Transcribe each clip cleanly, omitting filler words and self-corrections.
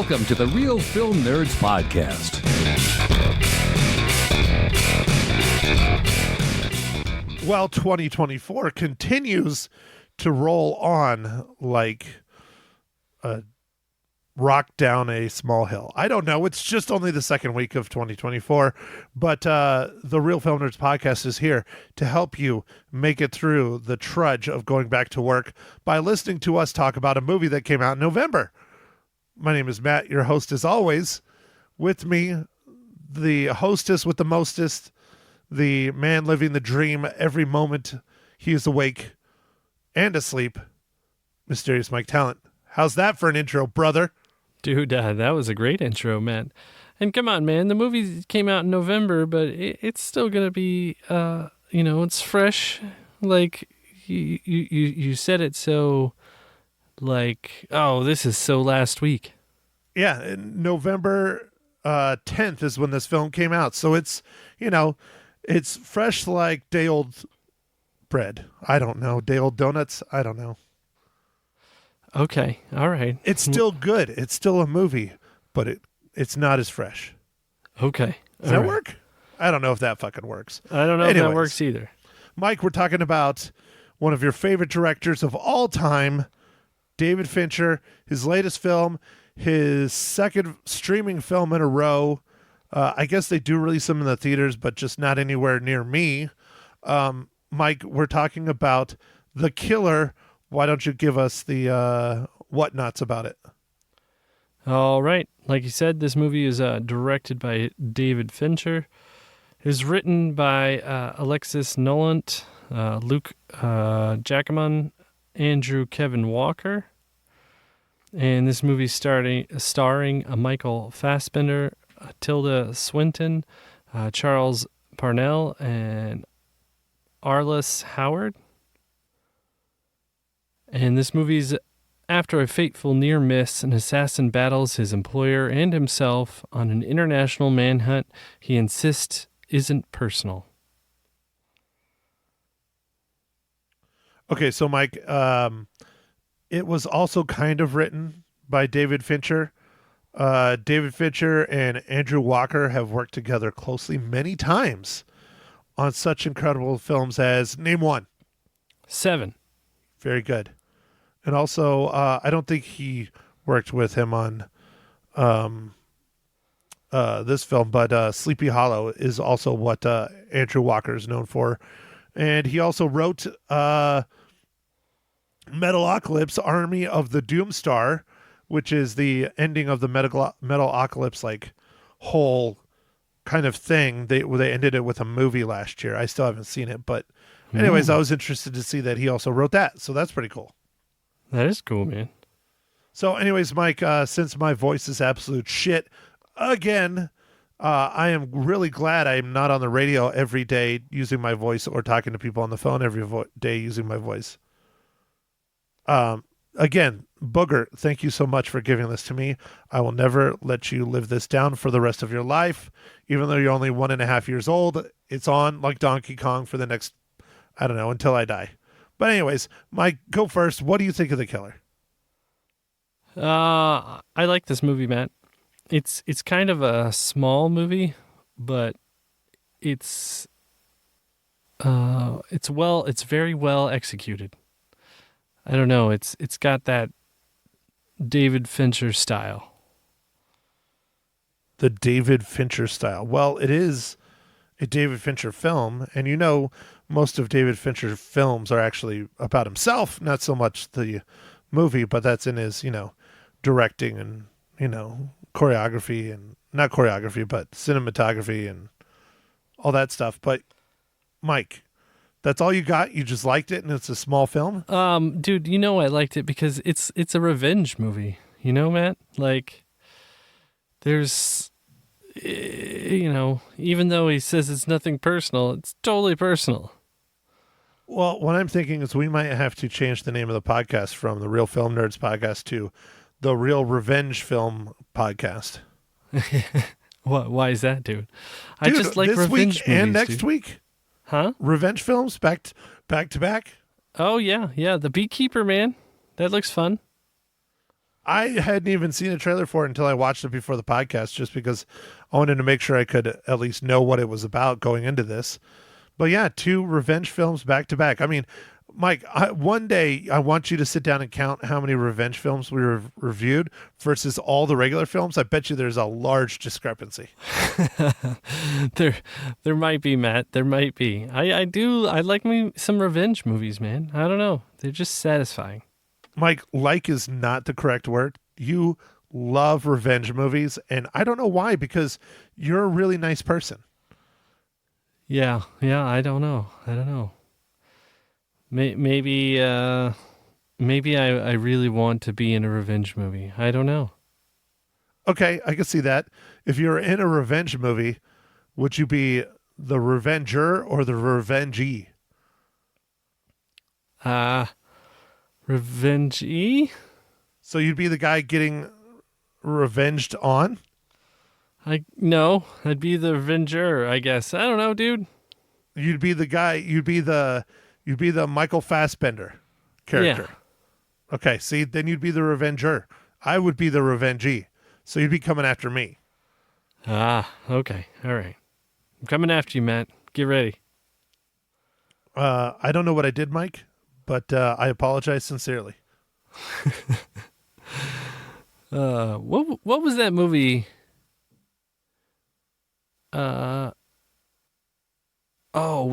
Welcome to the Real Film Nerds Podcast. Well, 2024 continues to roll on like a rock down a small hill. I don't know. It's just only the second week of 2024, but the Real Film Nerds Podcast is here to help you make it through the trudge of going back to work by listening to us talk about a movie that came out in November. My name is Matt, your host as always. With me, the hostess with the mostest, the man living the dream every moment he is awake and asleep, Mysterious Mike Talent. How's that for an intro, brother? Dude, that was a great intro, man. And come on, man, the movie came out in November, but it's still going to be, it's fresh. Like, you said it so, like, oh, this is so last week. Yeah, November 10th is when this film came out. So it's, it's fresh like day old bread. I don't know. Day old donuts. I don't know. Okay. All right. It's still good. It's still a movie, but it's not as fresh. Okay. Does that work? I don't know if that fucking works. I don't know if that works either. Mike, we're talking about one of your favorite directors of all time, David Fincher, his latest film, his second streaming film in a row. I guess they do release them in the theaters, but just not anywhere near me. Mike, we're talking about The Killer. Why don't you give us the whatnots about it? All right. Like you said, this movie is directed by David Fincher. It was written by Alexis Nolant, Luke Jacquemin, Andrew Kevin Walker. And this movie starring Michael Fassbender, Tilda Swinton, Charles Parnell, and Arliss Howard. And this movie's after a fateful near miss, an assassin battles his employer and himself on an international manhunt he insists isn't personal. Okay, so Mike, it was also kind of written by David Fincher. David Fincher and Andrew Walker have worked together closely many times on such incredible films as, name one. 7. Very good. And also, I don't think he worked with him on this film, but Sleepy Hollow is also what Andrew Walker is known for. And he also wrote Metalocalypse, Army of the Doomstar, which is the ending of the Metalocalypse like whole kind of thing. They ended it with a movie last year. I still haven't seen it, but anyways, I was interested to see that he also wrote that. So that's pretty cool. That is cool, man. So anyways, Mike, since my voice is absolute shit again, I am really glad I'm not on the radio every day using my voice or talking to people on the phone every day using my voice. Again, Booger, thank you so much for giving this to me. I will never let you live this down for the rest of your life. Even though you're only 1.5 years old, it's on like Donkey Kong for the next, I don't know, until I die. But anyways, Mike, go first. What do you think of The Killer? I like this movie, Matt. It's kind of a small movie, but it's very well executed. I don't know. It's got that David Fincher style. The David Fincher style. Well, it is a David Fincher film, and most of David Fincher's films are actually about himself, not so much the movie, but that's in his, directing and, choreography and not choreography, but cinematography and all that stuff. But Mike, that's all you got? You just liked it and it's a small film? Dude, I liked it because it's a revenge movie, Matt? Like, there's, even though he says it's nothing personal, it's totally personal. Well, what I'm thinking is we might have to change the name of the podcast from the Real Film Nerds Podcast to the Real Revenge Film Podcast. What? Why is that, dude? I just like this revenge week movies, and next dude. week. Huh? Revenge films back to back. Oh, yeah. The Beekeeper, man. That looks fun. I hadn't even seen a trailer for it until I watched it before the podcast, just because I wanted to make sure I could at least know what it was about going into this. But yeah, 2 revenge films back to back. I mean, Mike, one day I want you to sit down and count how many revenge films we reviewed versus all the regular films. I bet you there's a large discrepancy. There might be, Matt. There might be. I like me some revenge movies, man. I don't know. They're just satisfying. Mike, like is not the correct word. You love revenge movies, and I don't know why, because you're a really nice person. Yeah, I don't know. Maybe I really want to be in a revenge movie. I don't know. Okay, I can see that. If you're in a revenge movie, would you be the revenger or the revengee? Revengee? So you'd be the guy getting revenged on? No, I'd be the revenger, I guess. I don't know, dude. You'd be the guy, you'd be the Michael Fassbender character. Yeah. Okay, see, then you'd be the revenger. I would be the revengee. So you'd be coming after me. Okay. All right. I'm coming after you, Matt. Get ready. I don't know what I did, Mike, but I apologize sincerely. What was that movie? Was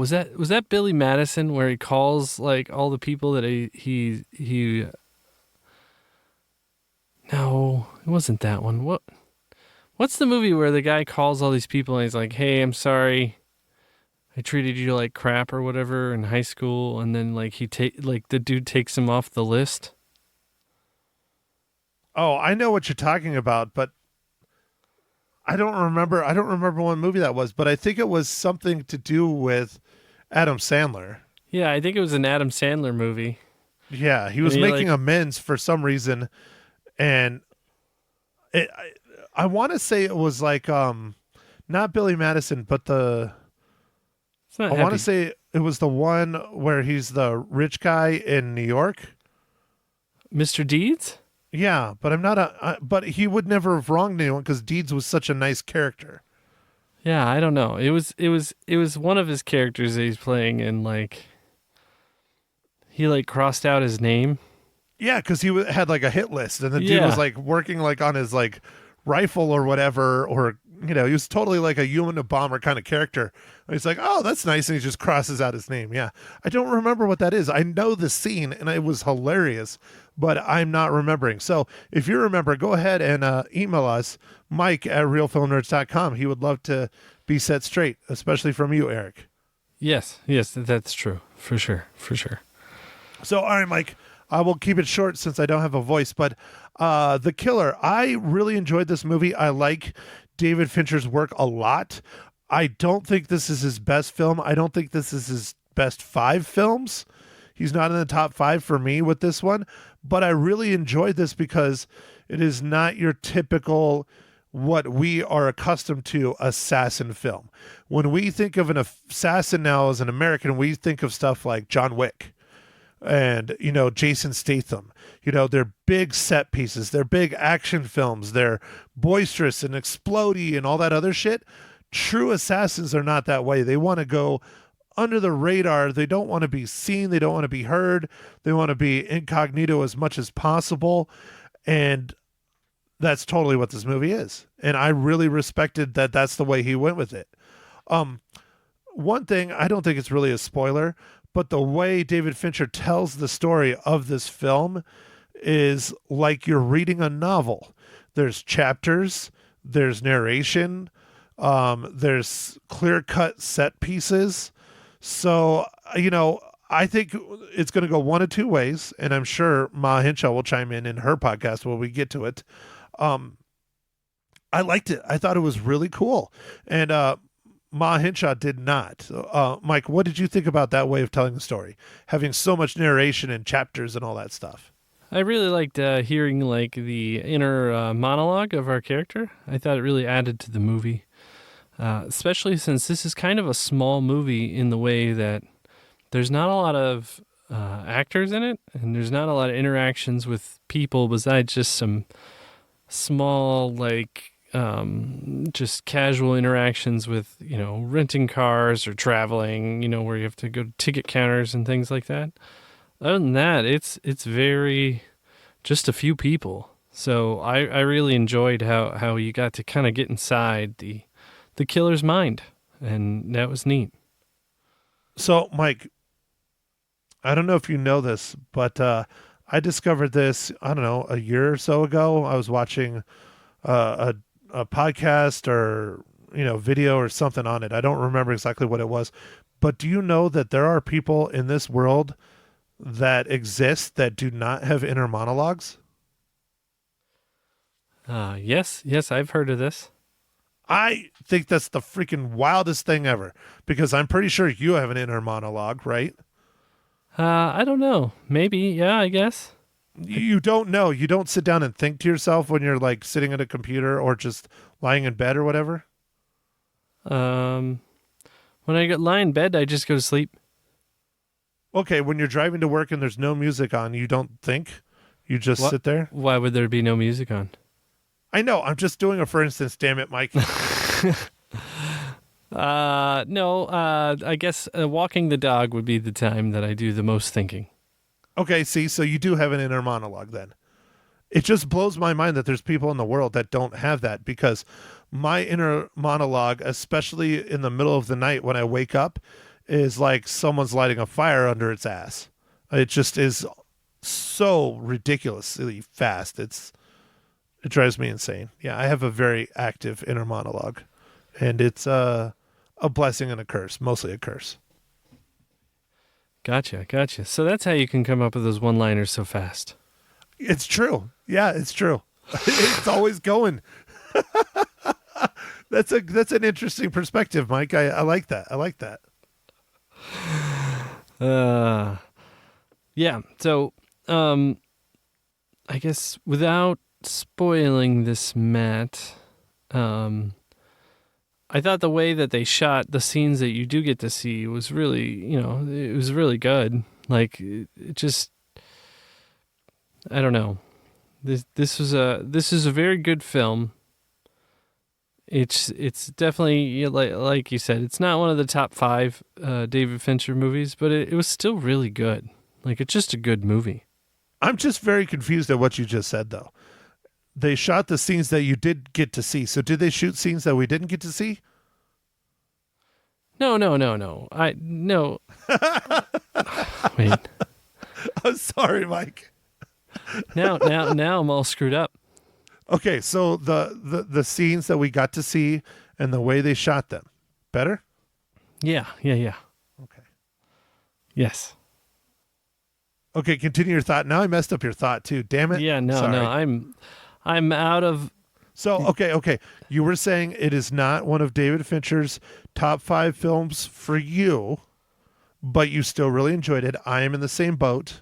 that Billy Madison where he calls like all the people that he No, it wasn't that one. What's the movie where the guy calls all these people and he's like, "Hey, I'm sorry. I treated you like crap or whatever in high school," and then like the dude takes him off the list? Oh, I know what you're talking about, but I don't remember what movie that was, but I think it was something to do with Adam Sandler. Yeah, I think it was an Adam Sandler movie. Yeah, he was making amends for some reason, and I want to say it was like not Billy Madison, but I want to say it was the one where he's the rich guy in New York. Mr. Deeds? Yeah, but I'm not but he would never have wronged anyone because Deeds was such a nice character. Yeah, I don't know. It was one of his characters that he's playing, and like he like crossed out his name. Yeah, because he had like a hit list, and the dude was like working like on his like rifle or whatever, or he was totally like a Unabomber kind of character. And he's like, "Oh, that's nice," and he just crosses out his name. Yeah, I don't remember what that is. I know the scene, and it was hilarious, but I'm not remembering. So if you remember, go ahead and email us, Mike@realfilmnerds.com. He would love to be set straight, especially from you, Eric. Yes, that's true. For sure. So, all right, Mike, I will keep it short since I don't have a voice, but The Killer, I really enjoyed this movie. I like David Fincher's work a lot. I don't think this is his best film. I don't think this is his best 5 films. He's not in the top 5 for me with this one, but I really enjoyed this because it is not your typical, what we are accustomed to, assassin film. When we think of an assassin now as an American, we think of stuff like John Wick and, Jason Statham. They're big set pieces. They're big action films. They're boisterous and explodey and all that other shit. True assassins are not that way. They want to go under the radar. They don't want to be seen. They don't want to be heard. They want to be incognito as much as possible. And that's totally what this movie is. And I really respected that that's the way he went with it. One thing, I don't think it's really a spoiler, but the way David Fincher tells the story of this film is like you're reading a novel. There's chapters, there's narration, there's clear-cut set pieces. So, I think it's going to go one of two ways, and I'm sure Ma Hinshaw will chime in her podcast when we get to it. I liked it. I thought it was really cool. And Ma Hinshaw did not. Mike, what did you think about that way of telling the story? Having so much narration and chapters and all that stuff. I really liked hearing like the inner monologue of our character. I thought it really added to the movie, especially since this is kind of a small movie in the way that there's not a lot of actors in it, and there's not a lot of interactions with people besides just some small, like, just casual interactions with, renting cars or traveling, where you have to go to ticket counters and things like that. Other than that, it's very just a few people. So I really enjoyed how you got to kind of get inside the killer's mind, and that was neat. So, Mike, I don't know if you know this, but I discovered this, I don't know, a year or so ago. I was watching a podcast or, video or something on it. I don't remember exactly what it was. But do you know that there are people in this world that exist that do not have inner monologues? Yes, I've heard of this. I think that's the freaking wildest thing ever, because I'm pretty sure you have an inner monologue, right? I don't know. Maybe, yeah, I guess. You don't know. You don't sit down and think to yourself when you're like sitting at a computer or just lying in bed or whatever? When I lie in bed, I just go to sleep. Okay, when you're driving to work and there's no music on, you don't think? You just sit there? Why would there be no music on? I know. I'm just doing a for instance. Damn it, Mike. No. I guess walking the dog would be the time that I do the most thinking. Okay, see, so you do have an inner monologue then. It just blows my mind that there's people in the world that don't have that, because my inner monologue, especially in the middle of the night when I wake up, is like someone's lighting a fire under its ass. It just is so ridiculously fast. It drives me insane. Yeah, I have a very active inner monologue, and it's a blessing and a curse, mostly a curse. Gotcha. So that's how you can come up with those one-liners so fast. It's true. Yeah, it's true. It's always going. That's an interesting perspective, Mike. I like that. Yeah. So, I guess without spoiling this, Matt, I thought the way that they shot the scenes that you do get to see was really, it was really good. Like, it just, I don't know. This is a very good film. It's definitely, like you said, it's not one of the top 5 David Fincher movies, but it was still really good. Like, it's just a good movie. I'm just very confused at what you just said, though. They shot the scenes that you did get to see. So did they shoot scenes that we didn't get to see? No. Wait. I'm sorry, Mike. Now I'm all screwed up. Okay, so the scenes that we got to see and the way they shot them, better? Yeah. Okay. Yes. Okay, continue your thought. Now I messed up your thought too. Damn it. Yeah, no, Sorry. I'm out of. So, okay. You were saying it is not one of David Fincher's top 5 films for you, but you still really enjoyed it. I am in the same boat.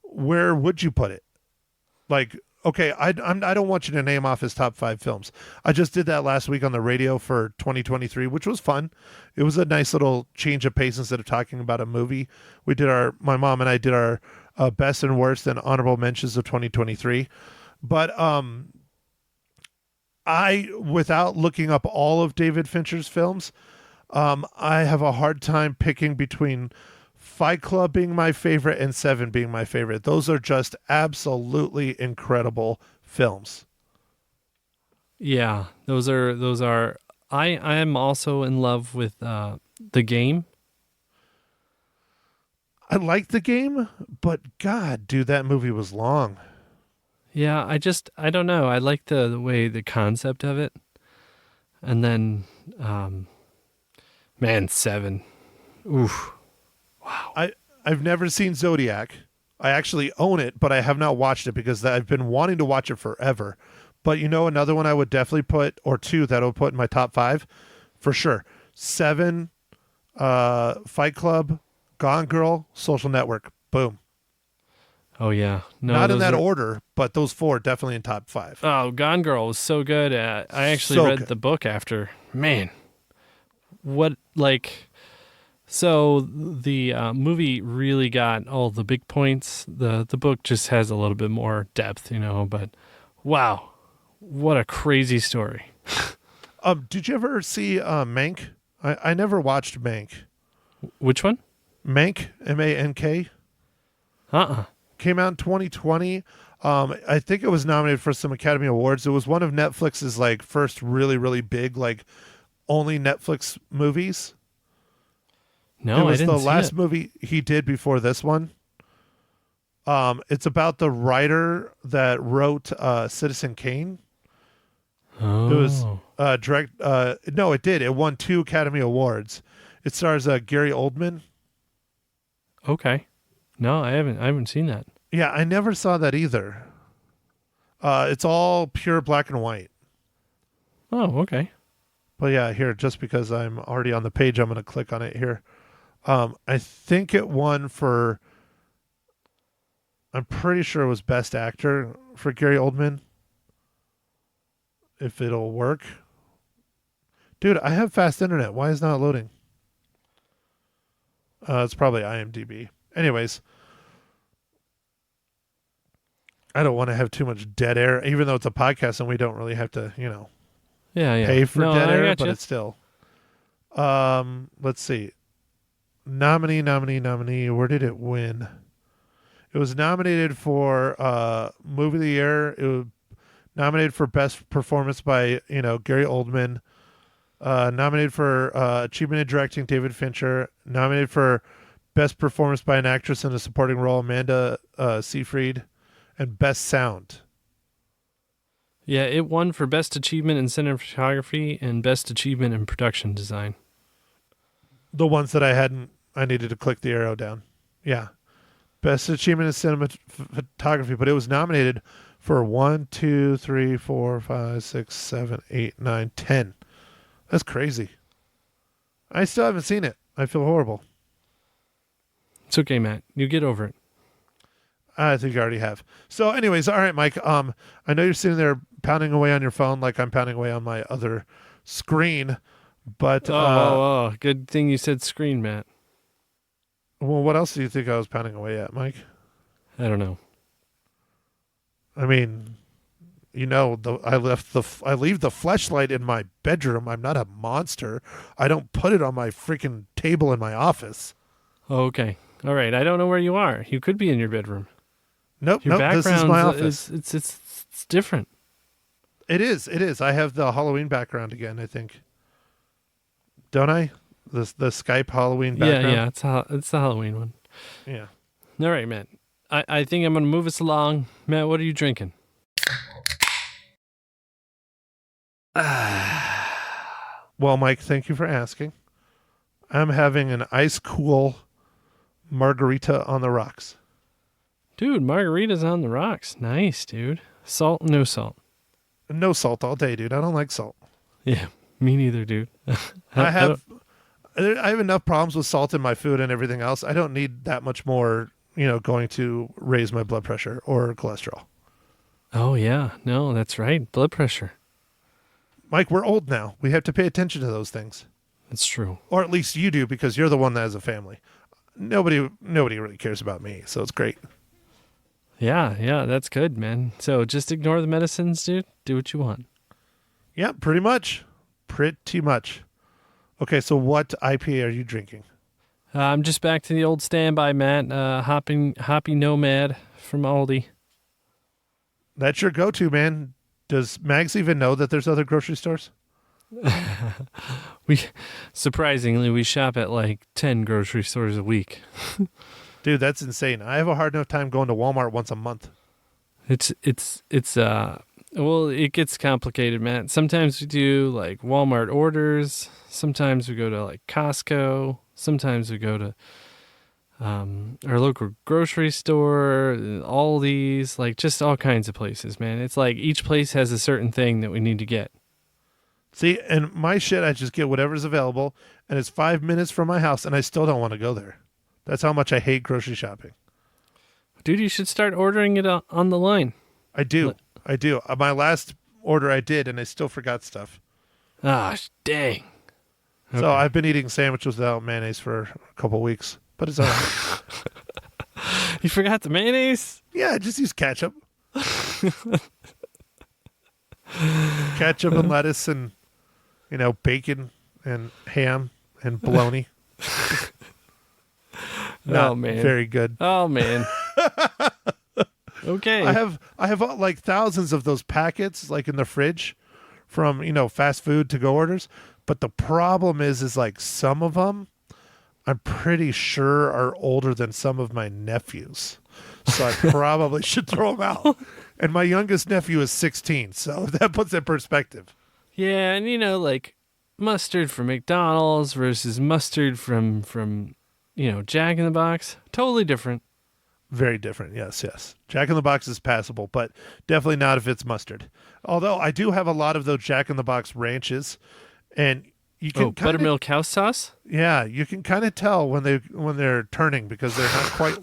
Where would you put it? Like, okay, I don't want you to name off his top 5 films. I just did that last week on the radio for 2023, which was fun. It was a nice little change of pace. Instead of talking about a movie, my mom and I did our best and worst and honorable mentions of 2023. But without looking up all of David Fincher's films, I have a hard time picking between Fight Club being my favorite and Seven being my favorite. Those are just absolutely incredible films. Yeah, those are. I am also in love with The Game. I like The Game, but God, dude, that movie was long. Yeah, I don't know. I like the way the concept of it. And then, Seven. Oof. Wow. I've never seen Zodiac. I actually own it, but I have not watched it because I've been wanting to watch it forever. But another one I would definitely put, or 2 that I would put in my top 5, for sure. Seven, Fight Club, Gone Girl, Social Network. Boom. Oh, yeah. No, not in that order, but those 4 definitely in top 5. Oh, Gone Girl was so good. I actually read the book after. Man, what, like, So the movie really got all the big points. The book just has a little bit more depth, but wow, what a crazy story. Did you ever see Mank? I never watched Mank. Which one? Mank, M-A-N-K. Came out in 2020. I think it was nominated for some Academy Awards. It was one of Netflix's first really, really big only Netflix movies. No, it was I didn't the see last it. movie he did before this one. It's about the writer that wrote Citizen Kane. Oh. It was direct. No, it did. It won 2 Academy Awards. It stars Gary Oldman. Okay. No, I haven't seen that. Yeah, I never saw that either. It's all pure black and white. Oh, okay. But yeah, here, just because I'm already on the page, I'm going to click on it here. I think it won for, I'm pretty sure it was Best Actor for Gary Oldman. If it'll work. Dude, I have fast internet. Why is it not loading? It's probably IMDb. Anyways. I don't want to have too much dead air, even though it's a podcast and we don't really have to, Yeah. pay for dead I air, gotcha. but it's still. Let's see. Nominee. Where did it win? It was nominated for Movie of the Year. It was nominated for Best Performance by, Gary Oldman. Nominated for Achievement in Directing, David Fincher. Nominated for Best Performance by an Actress in a Supporting Role, Amanda Seyfried. And Best Sound. Yeah, it won for Best Achievement in Cinematography and Best Achievement in Production Design. The ones that I needed to click the arrow down. Yeah. Best Achievement in Cinematography, but it was nominated for 1, 2, 3, 4, 5, 6, 7, 8, 9, 10. That's crazy. I still haven't seen it. I feel horrible. It's okay, Matt. You get over it. I think you already have. So anyways, all right, Mike. I know you're sitting there pounding away on your phone like I'm pounding away on my other screen, but good thing you said screen, Matt. Well, what else do you think I was pounding away at, Mike? I don't know. I mean, I leave the fleshlight in my bedroom. I'm not a monster. I don't put it on my freaking table in my office. Oh, okay. All right. I don't know where you are. You could be in your bedroom. Nope. Your This is my office. It's different. It is. I have the Halloween background again, I think. Don't I? The Skype Halloween background? Yeah. It's the Halloween one. Yeah. All right, Matt. I think I'm going to move us along. Matt, what are you drinking? Well, Mike, thank you for asking. I'm having an ice cool margarita on the rocks. Dude, margarita's on the rocks. Nice, dude. Salt, no salt. No salt all day, dude. I don't like salt. Yeah, me neither, dude. I have enough problems with salt in my food and everything else. I don't need that much more, going to raise my blood pressure or cholesterol. Oh, yeah. No, that's right. Blood pressure. Mike, we're old now. We have to pay attention to those things. That's true. Or at least you do, because you're the one that has a family. Nobody really cares about me, so it's great. Yeah, that's good, man. So just ignore the medicines, dude. Do what you want. Yeah, pretty much. Okay, so what IPA are you drinking? I'm just back to the old standby, Matt. Hoppy Nomad from Aldi. That's your go-to, man. Does Mags even know that there's other grocery stores? Surprisingly, we shop at like 10 grocery stores a week. Dude, that's insane. I have a hard enough time going to Walmart once a month. Well, it gets complicated, man. Sometimes we do like Walmart orders. Sometimes we go to like Costco. Sometimes we go to our local grocery store, all these, like just all kinds of places, man. It's like each place has a certain thing that we need to get. See, and my shit, I just get whatever's available, and it's 5 minutes from my house, and I still don't want to go there. That's how much I hate grocery shopping. Dude, you should start ordering it on the line. I do. My last order I did, and I still forgot stuff. Ah, dang. So I've been eating sandwiches without mayonnaise for a couple weeks, but it's all right. You forgot the mayonnaise? Yeah, just use ketchup. Ketchup and lettuce and, bacon and ham and bologna. Oh, man. Very good. Oh, man. Okay. I have like thousands of those packets like in the fridge from, fast food to go orders. But the problem is like some of them I'm pretty sure are older than some of my nephews. So I probably should throw them out. And my youngest nephew is 16. So that puts it in perspective. Yeah. And, like mustard from McDonald's versus mustard from Jack in the Box. Totally different. Very different. Yes. Jack in the Box is passable, but definitely not if it's mustard. Although I do have a lot of those Jack in the Box ranches, and you can buttermilk house sauce. Yeah, you can kind of tell when they're turning because they're not quite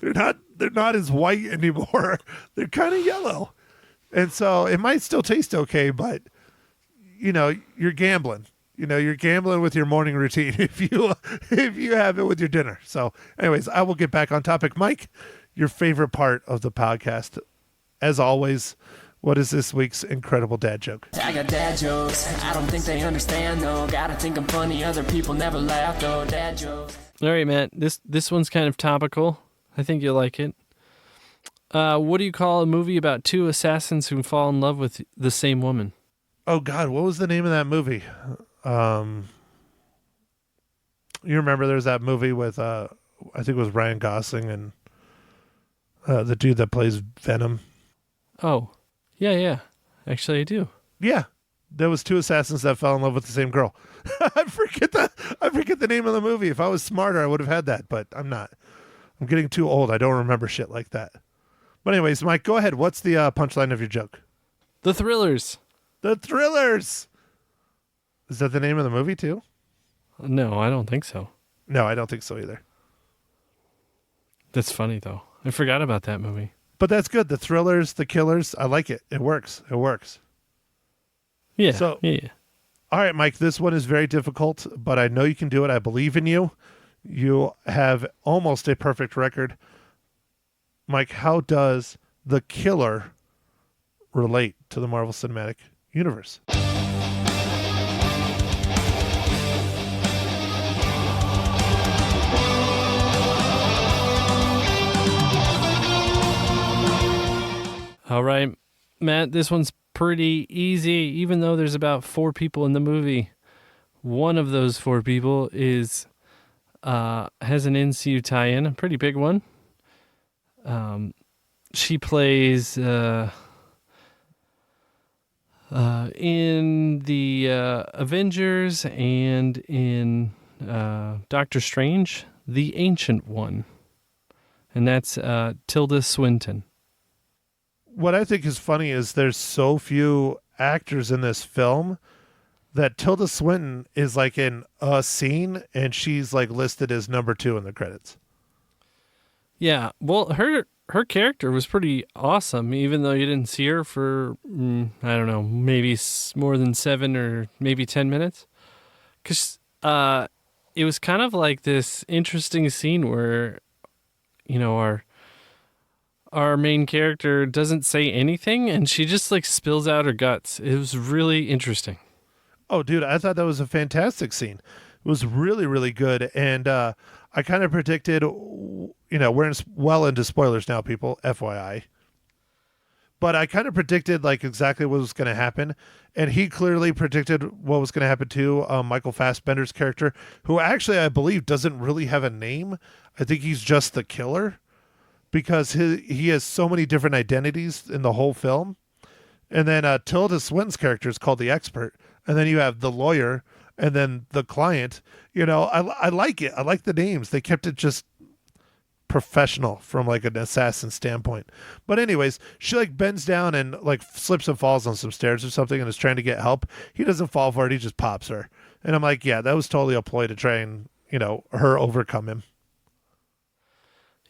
they're not as white anymore. They're kind of yellow, and so it might still taste okay, but you're gambling. You're gambling with your morning routine if you have it with your dinner. So, anyways, I will get back on topic. Mike, your favorite part of the podcast, as always, what is this week's incredible dad joke? I got dad jokes. I don't think they understand, though. Gotta think I'm funny. Other people never laugh, though. Dad jokes. All right, Matt. This one's kind of topical. I think you'll like it. What do you call a movie about two assassins who fall in love with the same woman? Oh, God. What was the name of that movie? You remember there's that movie with I think it was Ryan Gosling and the dude that plays Venom. Oh, yeah. Actually, I do. Yeah, there was two assassins that fell in love with the same girl. I forget the name of the movie. If I was smarter, I would have had that, but I'm not. I'm getting too old. I don't remember shit like that. But anyways, Mike, go ahead. What's the punchline of your joke? The Thrillers. The Thrillers. Is that the name of the movie too? No, I don't think so. No, I don't think so either. That's funny, though. I forgot about that movie. But that's good. The Thrillers, the Killers. I like it. It works. Yeah. So, yeah. All right, Mike, this one is very difficult, but I know you can do it. I believe in you. You have almost a perfect record. Mike, how does The Killer relate to the Marvel Cinematic Universe? All right, Matt, this one's pretty easy, even though there's about 4 people in the movie. One of those 4 people has an NCU tie-in, a pretty big one. She plays in the Avengers and in Doctor Strange, the Ancient One. And that's Tilda Swinton. What I think is funny is there's so few actors in this film that Tilda Swinton is like in a scene and she's like listed as number 2 in the credits. Yeah, well, her character was pretty awesome, even though you didn't see her for, I don't know, maybe more than 7 or maybe 10 minutes. Because it was kind of like this interesting scene where, our main character doesn't say anything and she just like spills out her guts. It was really interesting. Oh, dude, I thought that was a fantastic scene. It was really, really good. And I kind of predicted, we're well into spoilers now, people, FYI. But I kind of predicted like exactly what was going to happen. And he clearly predicted what was going to happen to Michael Fassbender's character, who actually, I believe, doesn't really have a name. I think he's just the killer, because he has so many different identities in the whole film. And then Tilda Swinton's character is called the Expert. And then you have the lawyer and then the client. I like it. I like the names. They kept it just professional from like an assassin standpoint. But anyways, she like bends down and like slips and falls on some stairs or something and is trying to get help. He doesn't fall for it. He just pops her. And I'm like, yeah, that was totally a ploy to try and, her overcome him.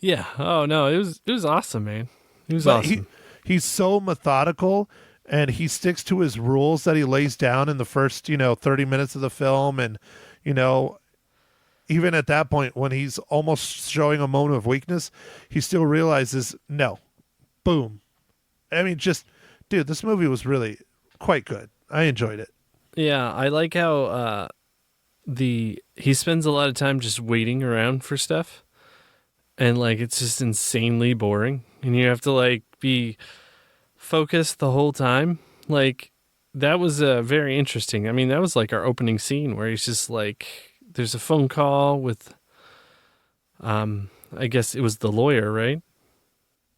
Yeah. Oh no, it was awesome, man. It was awesome. He's so methodical and he sticks to his rules that he lays down in the first, 30 minutes of the film. And, even at that point, when he's almost showing a moment of weakness, he still realizes, no, boom. I mean, just, dude, this movie was really quite good. I enjoyed it. Yeah, I like how he spends a lot of time just waiting around for stuff, and like it's just insanely boring, and you have to like be focused the whole time. Like that was very interesting. I mean, that was like our opening scene where he's just like, there's a phone call with, I guess it was the lawyer, right?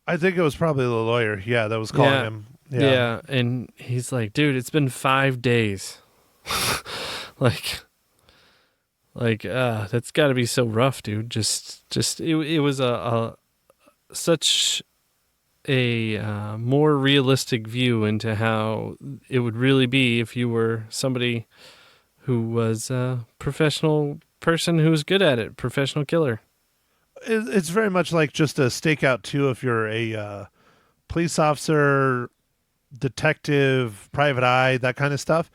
I think it was probably the lawyer. Yeah, that was calling him. Yeah, and he's like, dude, it's been 5 days. That's got to be so rough, dude. It was such a more realistic view into how it would really be if you were somebody who was a professional person who was good at it, professional killer. It's very much like just a stakeout too. If you're a police officer, detective, private eye, that kind of stuff,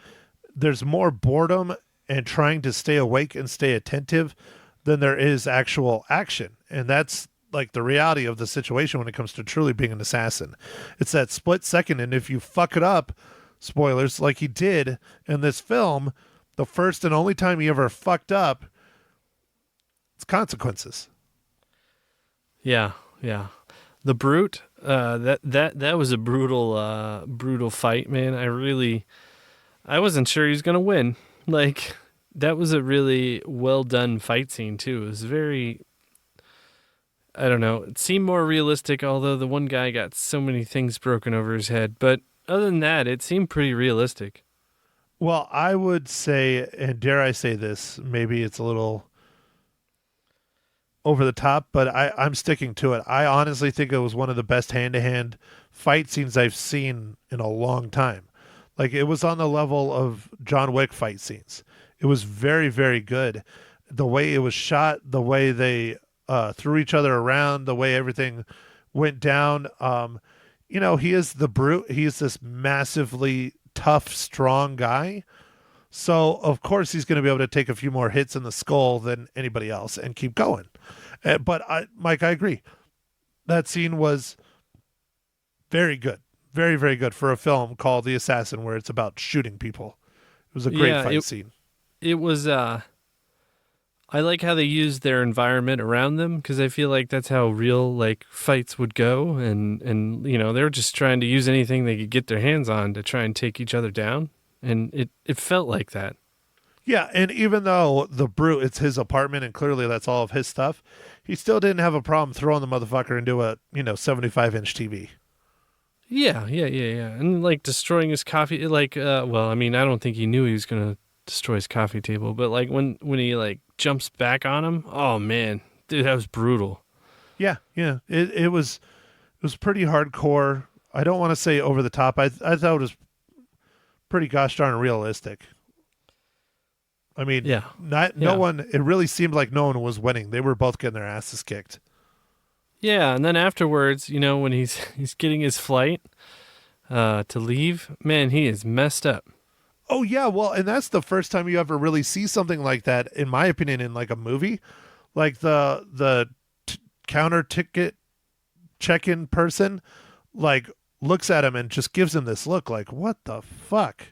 there's more boredom and trying to stay awake and stay attentive than there is actual action. And that's like the reality of the situation when it comes to truly being an assassin. It's that split second. And if you fuck it up, spoilers, like he did in this film, the first and only time he ever fucked up, it's consequences. Yeah. The Brute, that was a brutal fight, man. I wasn't sure he was gonna win. Like, that was a really well done fight scene too. It was very, I don't know, it seemed more realistic, although the one guy got so many things broken over his head. But other than that, it seemed pretty realistic. Well, I would say, and dare I say this, maybe it's a little over the top, but I'm sticking to it. I honestly think it was one of the best hand-to-hand fight scenes I've seen in a long time. Like, it was on the level of John Wick fight scenes. It was very, very good. The way it was shot, the way they threw each other around, the way everything went down. He is the Brute. He's this massively tough, strong guy. So, of course, he's going to be able to take a few more hits in the skull than anybody else and keep going. But, Mike, I agree. That scene was very good. Very, very good for a film called The Assassin, where it's about shooting people. It was a great fight scene. It was, I like how they used their environment around them, because I feel like that's how real, like, fights would go. And they were just trying to use anything they could get their hands on to try and take each other down. And it felt like that. Yeah, and even though the Brute, it's his apartment, and clearly that's all of his stuff, he still didn't have a problem throwing the motherfucker into a 75-inch TV. Yeah. And, like, destroying his coffee, like, I don't think he knew he was going to destroy his coffee table, but, like, when he, like, jumps back on him, oh, man, dude, that was brutal. Yeah. It was pretty hardcore. I don't want to say over the top. I thought it was pretty gosh darn realistic. I mean, no one, it really seemed like no one was winning. They were both getting their asses kicked. Yeah, and then afterwards, when he's getting his flight to leave, man, he is messed up. Oh, yeah, well, and that's the first time you ever really see something like that, in my opinion, in like a movie. Like the counter ticket check-in person, like, looks at him and just gives him this look like, what the fuck?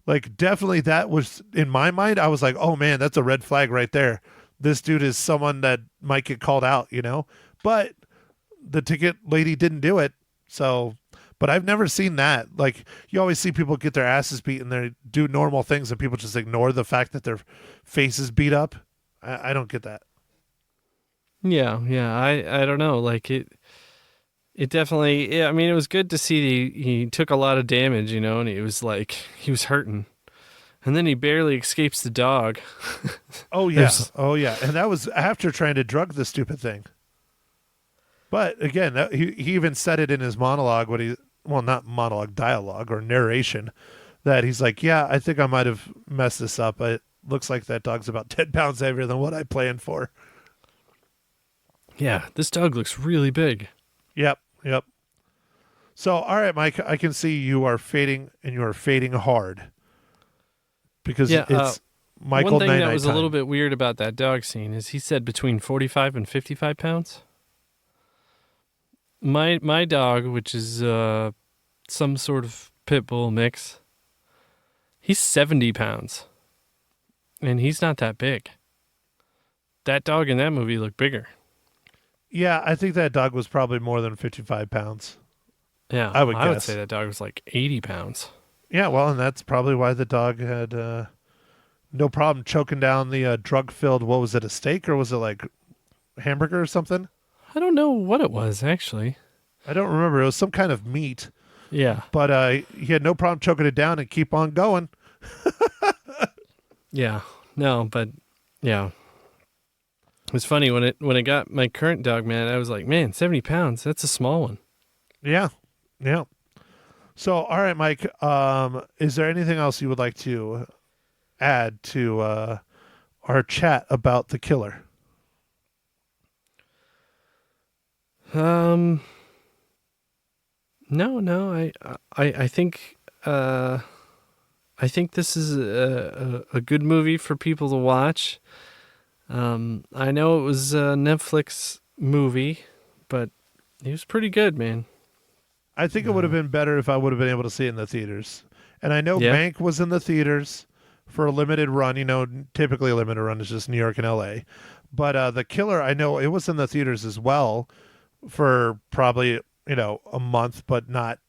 Like, definitely that was, in my mind, I was like, oh, man, that's a red flag right there. This dude is someone that might get called out, But the ticket lady didn't do it. So, but I've never seen that. Like, you always see people get their asses beat and they do normal things and people just ignore the fact that their face is beat up. I don't get that. Yeah. I don't know. Like, it definitely, I mean, it was good to see he took a lot of damage, and it was like he was hurting. And then he barely escapes the dog. Oh, yeah. And that was after trying to drug the stupid thing. But again, he even said it in his monologue, not monologue, dialogue or narration, that he's like, yeah, I think I might have messed this up. It looks like that dog's about 10 pounds heavier than what I planned for. Yeah, this dog looks really big. Yep. So, all right, Mike, I can see you are fading, and you are fading hard because it's Michael. One thing Night that Night was time. a little bit weird about that dog scene is he said between 45 and 55 pounds. My dog, which is some sort of pit bull mix, he's 70 pounds, and he's not that big. That dog in that movie looked bigger. Yeah, I think that dog was probably more than 55 pounds. Yeah, I would I would guess. say that dog was like 80 pounds. Yeah, well, and that's probably why the dog had no problem choking down the drug-filled, what was it, a steak, or was it like hamburger or something? I don't know what it was, actually. I don't remember. It was some kind of meat, Yeah. but he had no problem choking it down and keep on going. Yeah. No, but yeah. It was funny when I got my current dog, man, I was like, man, 70 pounds, that's a small one. Yeah, yeah. So, all right, Mike, is there anything else you would like to add to our chat about The Killer? No, I think this is a good movie for people to watch. I know it was a Netflix movie, but it was pretty good, man. I think it would have been better if I would have been able to see it in the theaters. And I know Yeah. Mank was in the theaters for a limited run. You know, typically a limited run is just New York and L.A. But The Killer, I know it was in the theaters as well for probably, a month, but not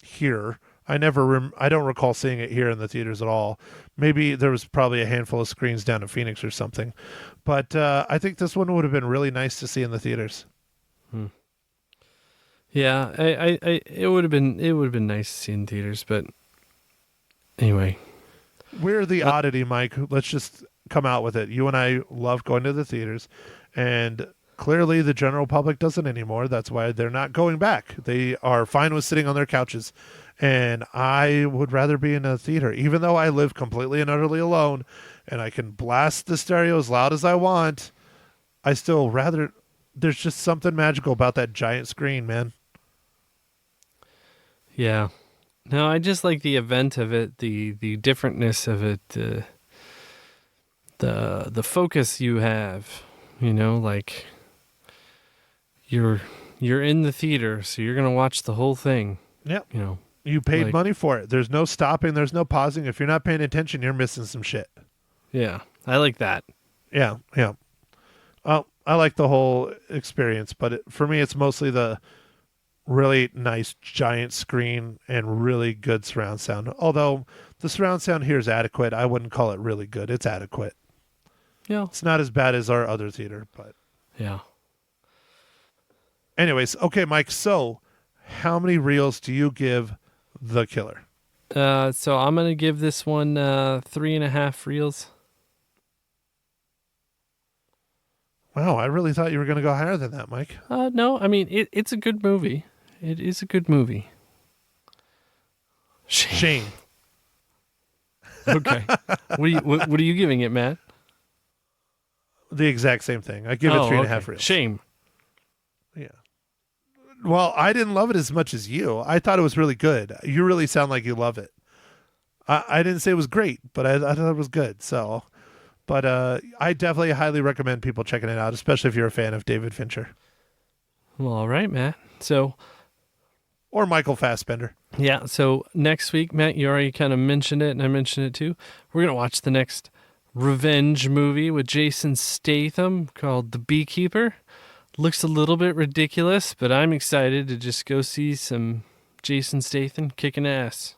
here. I don't recall seeing it here in the theaters at all. Maybe there was probably a handful of screens down in Phoenix or something. But I think this one would have been really nice to see in the theaters. Yeah, it would have been nice to see in theaters, but anyway. We're the oddity, Mike. Let's just come out with it. You and I love going to the theaters, and clearly the general public doesn't anymore. That's why they're not going back. They are fine with sitting on their couches, and I would rather be in a theater, even though I live completely and utterly alone, and I can blast the stereo as loud as I want. I still rather. There's just something magical about that giant screen, man. Yeah. No, I just like the event of it, the differentness of it, the focus you have, like you're in the theater, so you're going to watch the whole thing. Yep. You You paid like- money for it. There's no stopping, there's no pausing. If you're not paying attention, you're missing some shit. Yeah. I like that. Yeah, yeah. I like the whole experience, but for me, it's mostly the really nice giant screen and really good surround sound. Although the surround sound here is adequate. I wouldn't call it really good. It's adequate. Yeah. It's not as bad as our other theater, but Yeah. anyways, okay, Mike. So how many reels do you give The Killer? So I'm going to give this one 3.5 reels. Wow, I really thought you were going to go higher than that, Mike. No, I mean, it's a good movie. It is a good movie. Shane. Okay. What are you giving it, Matt? The exact same thing. I give it 3.5 reels. Shame. Yeah. Well, I didn't love it as much as you. I thought it was really good. You really sound like you love it. I didn't say it was great, but I thought it was good. So, but I definitely highly recommend people checking it out, especially if you're a fan of David Fincher Well, all right, Matt. So, or Michael Fassbender. yeah, so next week, Matt, you already kind of mentioned it, and I mentioned it too. We're going to watch the next revenge movie with Jason Stathem called The Beekeeper. Looks a little bit ridiculous, but I'm excited to just go see some Jason Statham kicking ass.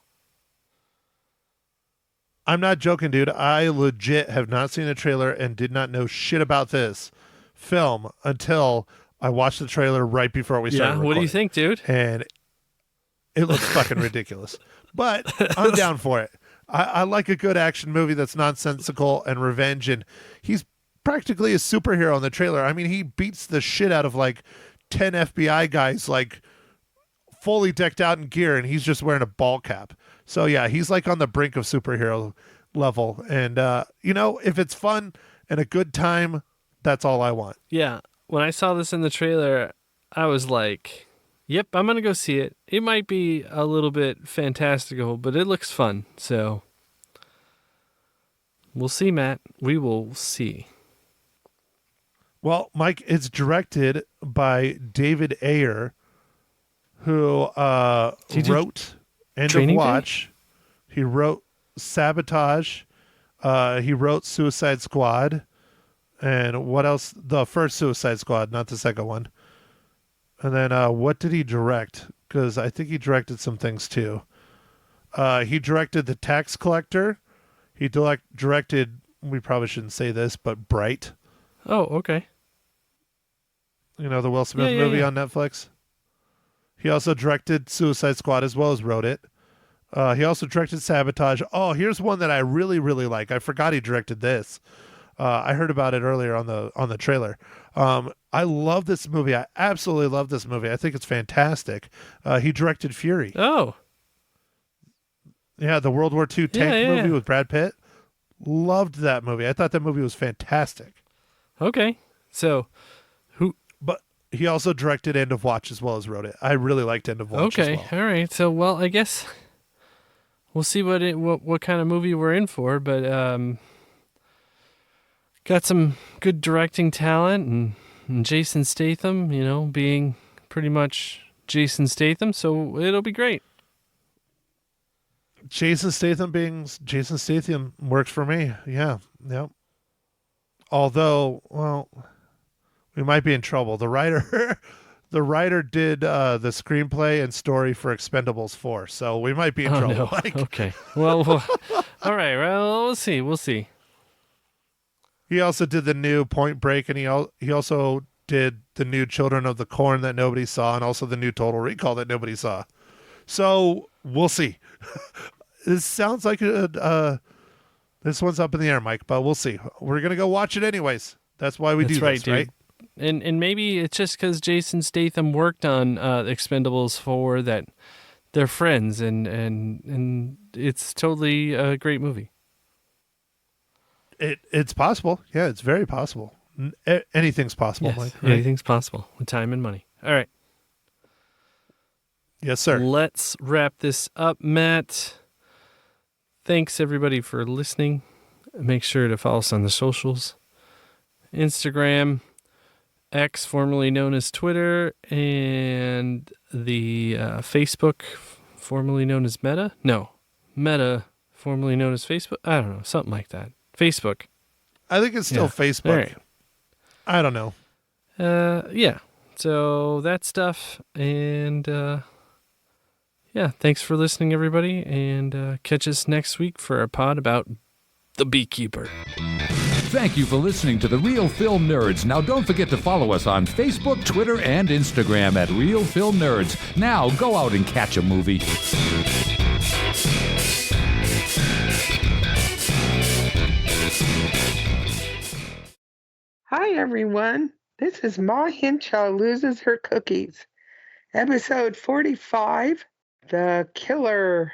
I'm not joking, dude. I legit have not seen a trailer and did not know shit about this film until I watched the trailer right before we started Yeah, what do you recording. think, dude? And it looks fucking ridiculous. But I'm down for it. I like a good action movie that's nonsensical and revenge, and he's practically a superhero in the trailer. I mean, he beats the shit out of like 10 FBI guys, like fully decked out in gear, and he's just wearing a ball cap. So yeah, he's like on the brink of superhero level. And if it's fun and a good time, that's all I want. Yeah, when I saw this in the trailer, I was like, Yep, I'm going to go see it. It might be a little bit fantastical, but it looks fun. So we'll see, Matt. We will see. Well, Mike, it's directed by David Ayer, who wrote End of Training Watch. He wrote Sabotage. He wrote Suicide Squad. And what else? The first Suicide Squad, not the second one. And then what did he direct? Because I think he directed some things too. He directed The Tax Collector. He directed, we probably shouldn't say this, but Bright. Oh, okay. You know, the Will Smith movie on Netflix. He also directed Suicide Squad as well as wrote it. He also directed Sabotage. Oh, here's one that I really, really like. I forgot he directed this. I heard about it earlier on the trailer. I love this movie. I absolutely love this movie. I think it's fantastic. He directed Fury. Oh. Yeah, the World War II tank movie with Brad Pitt. Loved that movie. I thought that movie was fantastic. Okay. So, But he also directed End of Watch as well as wrote it. I really liked End of Watch as well. All right. So, well, I guess we'll see what kind of movie we're in for, but got some good directing talent and Jason Statham, being pretty much Jason Statham, so it'll be great. Jason Statham being Jason Statham works for me. Yeah. Yep. Although, well, we might be in trouble. The writer did the screenplay and story for Expendables 4, so we might be in trouble. No. Okay. Well, all right. Well, we'll see. We'll see. He also did the new Point Break, and he also did the new Children of the Corn that nobody saw, and also the new Total Recall that nobody saw. So we'll see. This sounds like this one's up in the air, Mike, but we'll see. We're gonna go watch it anyways. That's why we do right, this, dude. right? And maybe it's just because Jason Statham worked on Expendables 4 that they're friends, and it's totally a great movie. It's possible. Yeah, it's very possible. Anything's possible, Yes, Mike. Right? anything's possible with time and money. All right. Yes, sir. Let's wrap this up, Matt. Thanks, everybody, for listening. Make sure to follow us on the socials. Instagram, X, formerly known as Twitter, and the Facebook, formerly known as Meta. No, Meta, formerly known as Facebook. I don't know, something like that. Facebook. I think it's still Facebook. All right. I don't know. Yeah. So that stuff, and thanks for listening, everybody, and catch us next week for our pod about The Beekeeper. Thank you for listening to The Real Film Nerds. Now don't forget to follow us on Facebook, Twitter, and Instagram at Real Film Nerds. Now go out and catch a movie. Hi, everyone. This is Ma Hinshaw Loses Her Cookies. Episode 45, The Killer.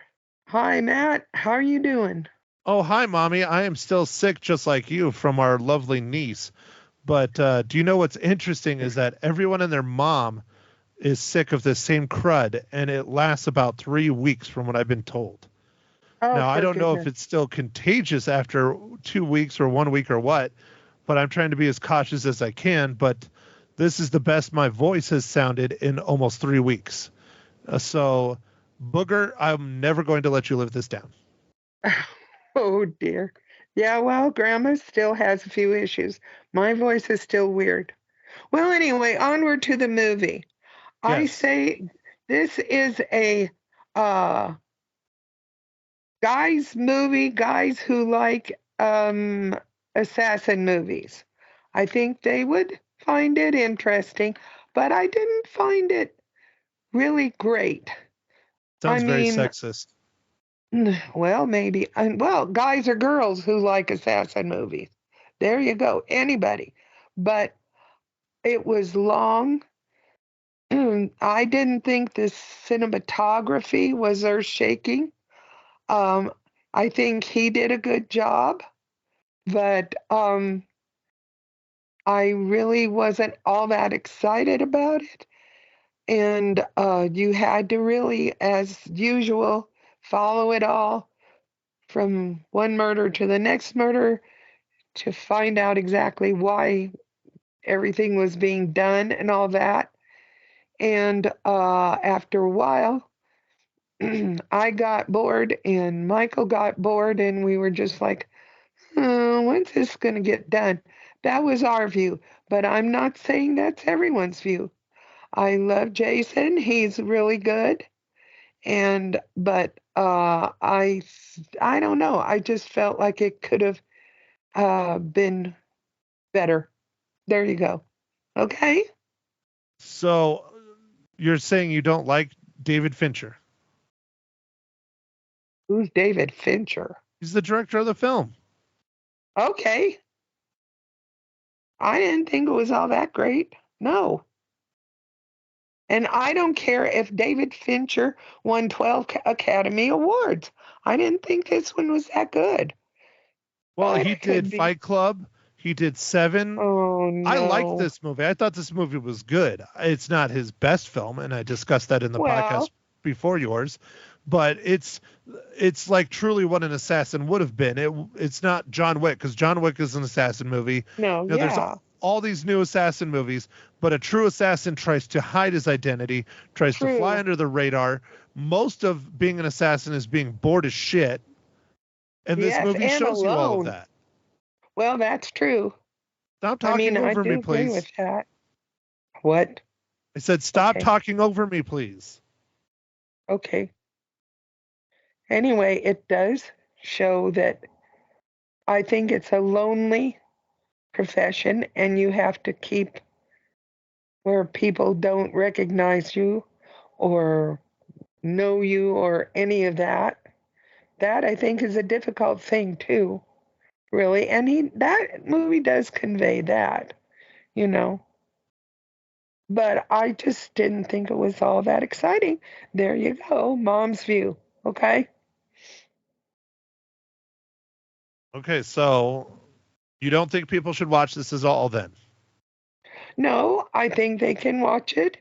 Hi, Matt. How are you doing? Oh, hi, Mommy. I am still sick just like you from our lovely niece. But do you know what's interesting is that everyone and their mom is sick of the same crud, and it lasts about 3 weeks from what I've been told. Oh, now, I don't know if goodness. it's still contagious after 2 weeks or 1 week or what, but I'm trying to be as cautious as I can. But this is the best my voice has sounded in almost 3 weeks. So, Booger, I'm never going to let you live this down. Oh, dear. Yeah, well, Grandma still has a few issues. My voice is still weird. Well, anyway, onward to the movie. I Yes. say this is a guys movie, guys who like assassin movies. I think they would find it interesting, but I didn't find it really great. Sounds I very mean- sexist. Well, maybe. Well, guys or girls who like assassin movies. There you go. Anybody. But it was long. I didn't think the cinematography was earth-shaking. I think he did a good job, but I really wasn't all that excited about it. And you had to really, as usual, follow it all from one murder to the next murder to find out exactly why everything was being done and all that. And after a while, I got bored and Michael got bored, and we were just like, oh, when's this going to get done? That was our view, but I'm not saying that's everyone's view. I love Jason. He's really good. And, but I don't know. I just felt like it could have been better. There you go. Okay. So you're saying you don't like David Fincher? Who's David Fincher? He's the director of the film. Okay. I didn't think it was all that great. No. And I don't care if David Fincher won 12 Academy Awards. I didn't think this one was that good. Well, But he it could did be. Fight Club. He did Seven. Oh, no. I liked this movie. I thought this movie was good. It's not his best film, and I discussed that in the podcast before yours. But it's like truly what an assassin would have been. It's not John Wick, because John Wick is an assassin movie. No, There's all these new assassin movies, but a true assassin tries to hide his identity, tries to fly under the radar. Most of being an assassin is being bored as shit. And this movie shows you all of that. Well, that's true. Stop talking over me, please. Agree with that. What? I said, stop talking over me, please. Okay. Anyway, it does show that I think it's a lonely profession, and you have to keep where people don't recognize you or know you or any of that. That I think is a difficult thing too, really. And that movie does convey that, you know. But I just didn't think it was all that exciting. There you go, Mom's view. Okay. Okay, so you don't think people should watch this at all then? No, I think they can watch it.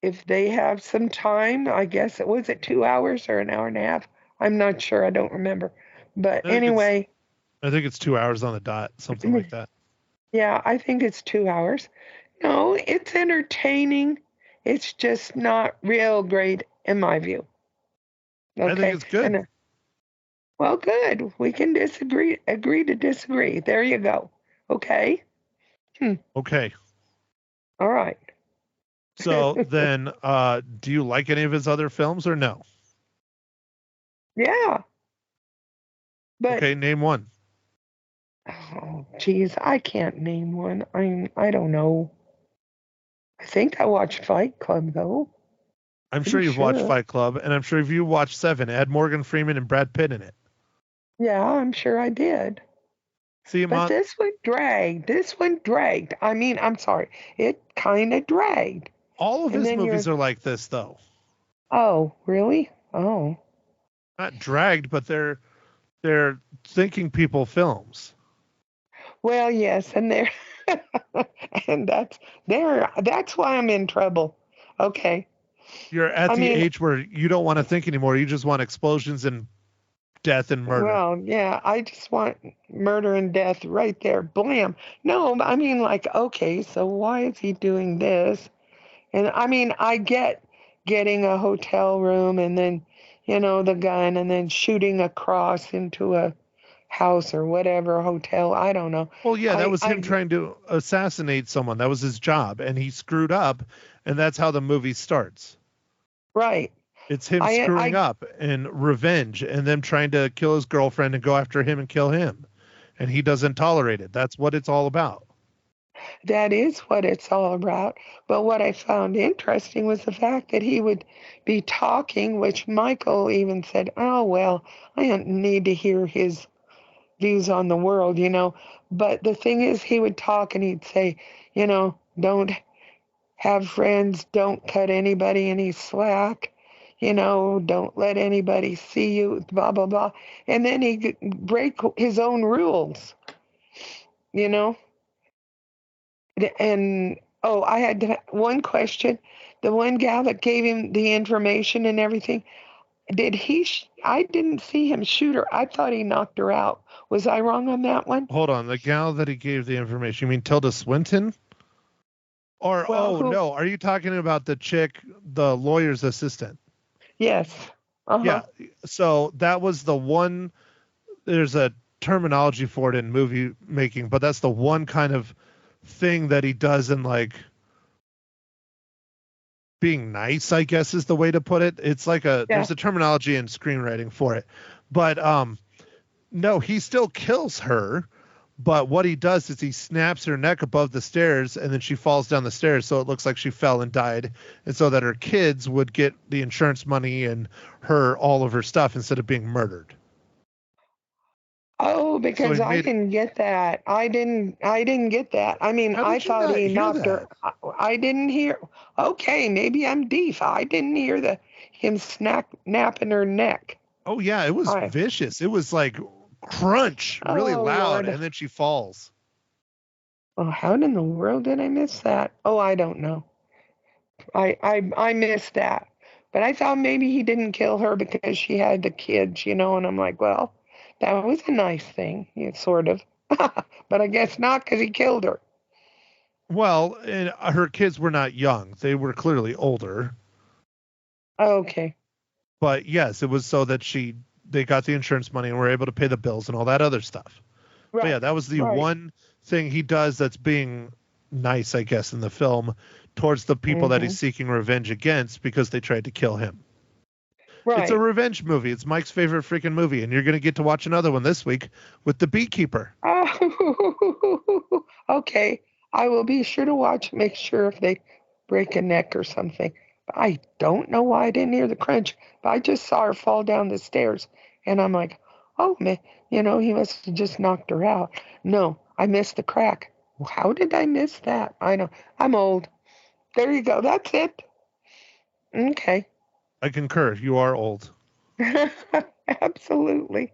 If they have some time, I guess was it 2 hours or an hour and a half? I'm not sure. I don't remember. But anyway. I think it's 2 hours on the dot, something like that. Yeah, I think it's 2 hours. No, it's entertaining. It's just not real great in my view. Okay. I think it's good. Well, good. We can agree to disagree. There you go. Okay. Okay. All right. So then, do you like any of his other films or no? Yeah. But, okay, name one. Oh, geez, I can't name one. I don't know. I think I watched Fight Club, though. I'm sure you've watched Fight Club, and I'm sure if you watched Seven, it had Morgan Freeman and Brad Pitt in it. Yeah, I'm sure I did. See, but this one dragged. I mean, I'm sorry. It kind of dragged. All of his movies are like this, though. Oh, really? Oh. Not dragged, but they're thinking people films. Well, yes, and they're and that's why I'm in trouble. Okay. You're at the age where you don't want to think anymore. You just want explosions and death and murder. Well, yeah, I just want murder and death right there. Blam. No, I mean, like, okay, so why is he doing this? And I mean, I get getting a hotel room and then, the gun and then shooting across into a house or whatever, hotel. I don't know. Well, yeah, that was him trying to assassinate someone. That was his job. And he screwed up. And that's how the movie starts. Right. It's him screwing up and revenge and them trying to kill his girlfriend and go after him and kill him. And he doesn't tolerate it. That's what it's all about. That is what it's all about. But what I found interesting was the fact that he would be talking, which Michael even said, oh, well, I don't need to hear his views on the world, But the thing is, he would talk and he'd say, don't have friends, don't cut anybody any slack. Don't let anybody see you, blah, blah, blah. And then he'd break his own rules, And Oh, I had one question. The one gal that gave him the information and everything, did he? I didn't see him shoot her. I thought he knocked her out. Was I wrong on that one? Hold on. The gal that he gave the information, you mean Tilda Swinton? Or, Well, no, are you talking about the chick, the lawyer's assistant? Yes. Yeah. So that was the one, there's a terminology for it in movie making, but that's the one kind of thing that he does in like being nice, I guess is the way to put it. It's like there's a terminology in screenwriting for it. But no, he still kills her. But what he does is he snaps her neck above the stairs and then she falls down the stairs. So it looks like she fell and died. And so that her kids would get the insurance money and all of her stuff instead of being murdered. Oh, because I didn't get that. I didn't get that. I mean, I thought he knocked her. I didn't hear. Okay, maybe I'm deaf. I didn't hear him napping her neck. Oh yeah, it was vicious. It was like crunch, really loud, Lord. and then she falls. Oh, how in the world did I miss that? Oh, I don't know. I missed that. But I thought maybe he didn't kill her because she had the kids, and I'm like, well, that was a nice thing, sort of. But I guess not because he killed her. Well, and her kids were not young. They were clearly older. Okay. But yes, it was so that they got the insurance money and were able to pay the bills and all that other stuff. Right. But yeah, that was the one thing he does that's being nice, I guess, in the film towards the people that he's seeking revenge against because they tried to kill him. Right. It's a revenge movie. It's Mike's favorite freaking movie, and you're going to get to watch another one this week with The Beekeeper. Oh, okay. I will be sure to watch, make sure if they break a neck or something. I don't know why I didn't hear the crunch, but I just saw her fall down the stairs, and I'm like, oh, man, he must have just knocked her out. No, I missed the crack. How did I miss that? I know. I'm old. There you go. That's it. Okay. I concur. You are old. Absolutely.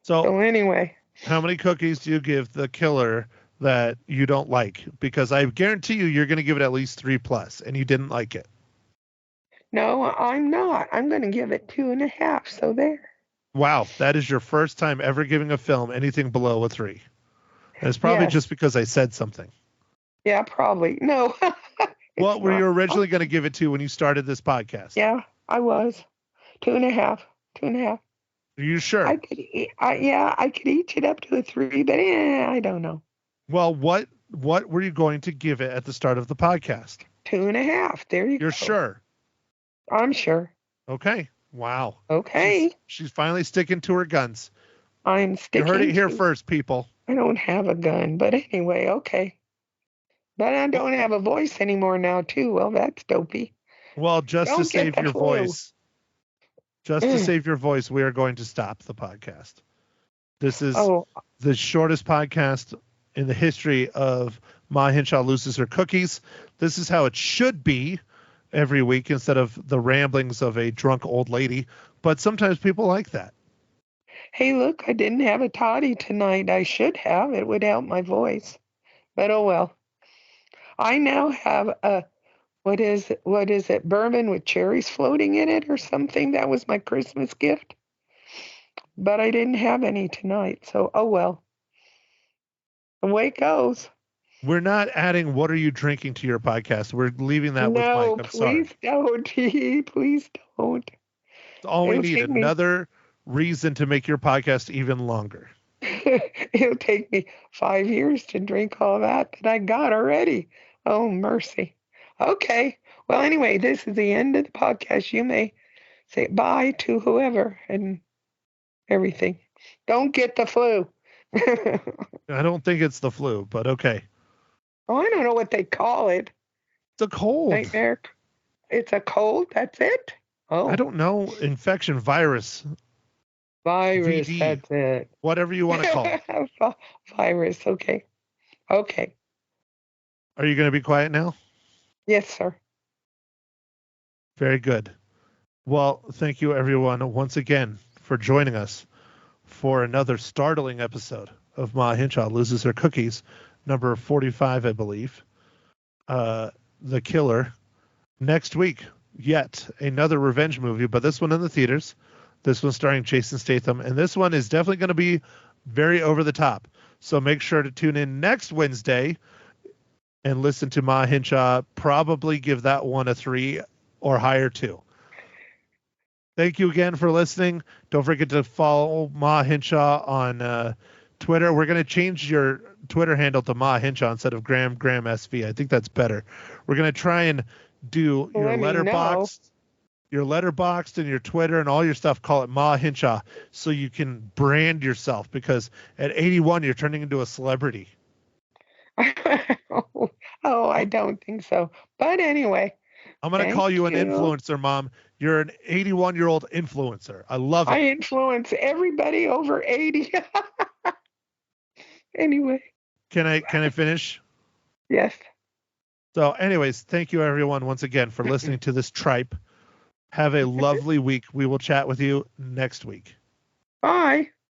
So anyway. How many cookies do you give the killer that you don't like? Because I guarantee you're going to give it at least 3+, and you didn't like it. No, I'm not. I'm going to give it 2.5. So there. Wow. That is your first time ever giving a film anything below a 3. And it's probably just because I said something. Yeah, probably. No. What were you originally going to give it to when you started this podcast? Yeah, I was. 2.5. 2.5. Are you sure? I could each it up to a 3, but I don't know. Well, what were you going to give it at the start of the podcast? 2.5. There you go. You're sure? I'm sure. Okay. Wow. Okay. She's finally sticking to her guns. I'm sticking. You heard it here first, people. I don't have a gun, but anyway, okay. But I don't have a voice anymore now, too. Well, that's dopey. Well, just to save your voice, we are going to stop the podcast. This is the shortest podcast in the history of Ma Hinshaw Loses Her Cookies. This is how it should be every week instead of the ramblings of a drunk old lady. But sometimes people like that. Hey, look, I didn't have a toddy tonight. I should have. It would help my voice. But oh well. I now have a, what is it, bourbon with cherries floating in it or something. That was my Christmas gift. But I didn't have any tonight, so oh well. Away it goes. We're not adding what are you drinking to your podcast. We're leaving that with Mike. I'm sorry. Don't. Please don't. All we need, another reason to make your podcast even longer. It'll take me 5 years to drink all that I got already. Oh, mercy. Okay. Well, anyway, this is the end of the podcast. You may say bye to whoever and everything. Don't get the flu. I don't think it's the flu, but okay. Oh, I don't know what they call it. It's a cold. Nightmare. It's a cold? That's it? Oh. I don't know. Infection, virus. Virus, VD, that's it. Whatever you want to call it. Virus, okay. Okay. Are you going to be quiet now? Yes, sir. Very good. Well, thank you, everyone, once again for joining us for another startling episode of Ma Hinshaw Loses Her Cookies, number 45, I believe. The Killer. Next week, yet another revenge movie, but this one in the theaters. This one starring Jason Statham, and this one is definitely going to be very over the top. So make sure to tune in next Wednesday and listen to Ma Hinshaw. Probably give that one a 3 or higher too. Thank you again for listening. Don't forget to follow Ma Hinshaw on Twitter. We're going to change your Twitter handle to Ma Hinshaw instead of Graham SV. I think that's better. We're going to try and do your letterboxd and your Twitter and all your stuff. Call it Ma Hinshaw so you can brand yourself, because at 81 you're turning into a celebrity. Oh, I don't think so. But anyway, I'm going to call you an influencer, Mom. You're an 81-year-old influencer. I love it. I influence everybody over 80. Anyway. Can I finish? Yes. So anyways, thank you everyone once again for listening to this tripe. Have a lovely week. We will chat with you next week. Bye.